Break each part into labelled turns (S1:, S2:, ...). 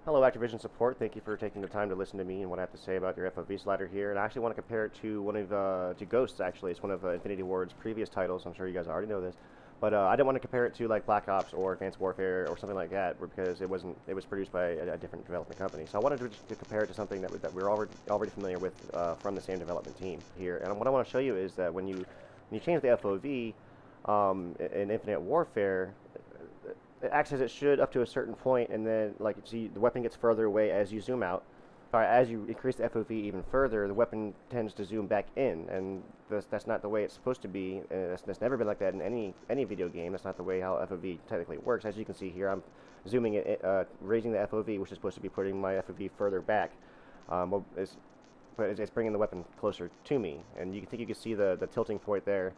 S1: Hello, Activision support. Thank you for taking the time to listen to me and what I have to say about your FOV slider here. And I actually want to compare it to one of to Ghosts. Actually, it's one of Infinity Ward's previous titles. I'm sure you guys already know this, but I didn't want to compare it to like Black Ops or Advanced Warfare or something like that, because it wasn't. It was produced by a different development company. So I wanted to compare it to something that we're already familiar with from the same development team here. And what I want to show you is that when you change the FOV in Infinite Warfare, it acts as it should up to a certain point, and then like see the weapon gets further away as you zoom out. As you increase the FOV even further, the weapon tends to zoom back in, and that's not the way it's supposed to be. That's never been like that in any video game. That's not the way how FOV technically works. As you can see here, I'm zooming it, raising the FOV, which is supposed to be putting my FOV further back. But it's bringing the weapon closer to me, and you can see the tilting point there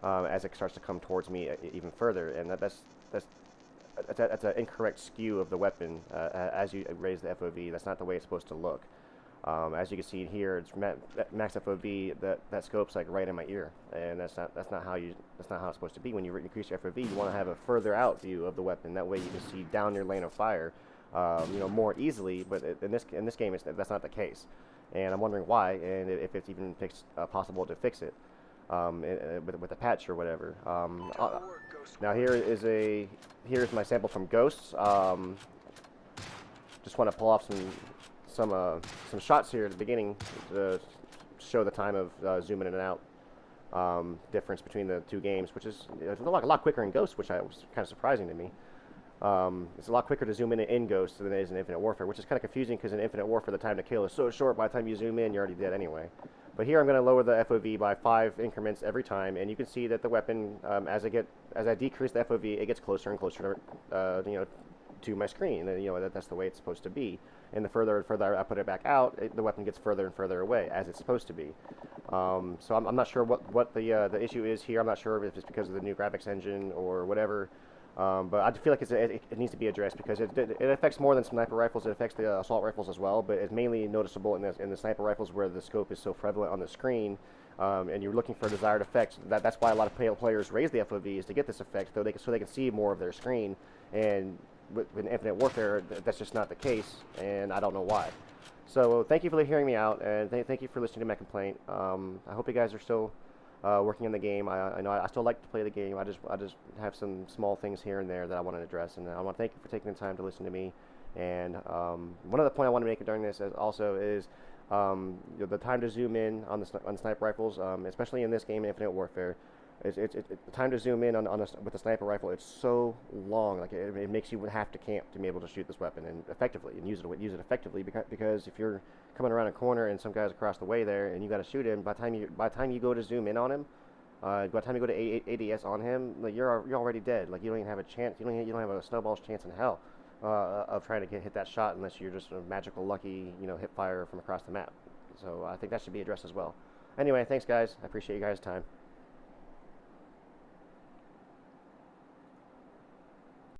S1: as it starts to come towards me even further, and that's an incorrect skew of the weapon as you raise the FOV. That's not the way it's supposed to look. As you can see here, it's max FOV. That scope's like right in my ear, and that's not how it's supposed to be. When you increase your FOV, you want to have a further out view of the weapon. That way, you can see down your lane of fire, more easily. But in this game, that's not the case, and I'm wondering why, and if it's even possible to fix it with a patch or whatever. Now here's my sample from Ghosts. Just want to pull off some shots here at the beginning to show the time of zooming in and out difference between the two games, which is a lot quicker in Ghosts, which was kind of surprising to me. It's a lot quicker to zoom in Ghosts than it is in Infinite Warfare, which is kind of confusing because in Infinite Warfare the time to kill is so short. By the time you zoom in, you're already dead anyway. But here I'm going to lower the FOV by 5 increments every time, and you can see that the weapon, as I decrease the FOV, it gets closer and closer, to my screen. And, that's the way it's supposed to be. And the further and further I put it back out, the weapon gets further and further away, as it's supposed to be. So I'm not sure what the issue is here. I'm not sure if it's because of the new graphics engine or whatever. But I feel like it needs to be addressed because it affects more than sniper rifles. It affects the assault rifles as well, but it's mainly noticeable in the sniper rifles where the scope is so prevalent on the screen, and you're looking for desired effects. That's why a lot of players raise the FOV, is to get this effect, so they can see more of their screen. And with Infinite Warfare, that's just not the case, and I don't know why. So thank you for hearing me out, and thank you for listening to my complaint. I hope you guys are still working in the game. I know I still like to play the game. I just have some small things here and there that I want to address, and I want to thank you for taking the time to listen to me. And one other point I want to make during this also is the time to zoom in on the sniper rifles, especially in this game, Infinite Warfare. The time to zoom in with the sniper rifle, it's so long. Like it makes you have to camp to be able to shoot this weapon and effectively and use it effectively, because if you're coming around a corner and some guy's across the way there and you got to shoot him, by the time you go to zoom in on him, by the time you go to ADS on him, like you're already dead. Like you don't even have a chance. You don't have a snowball's chance in hell of trying to hit that shot unless you're just a magical lucky hip fire from across the map. So I think that should be addressed as well. Anyway, thanks guys. I appreciate you guys' time.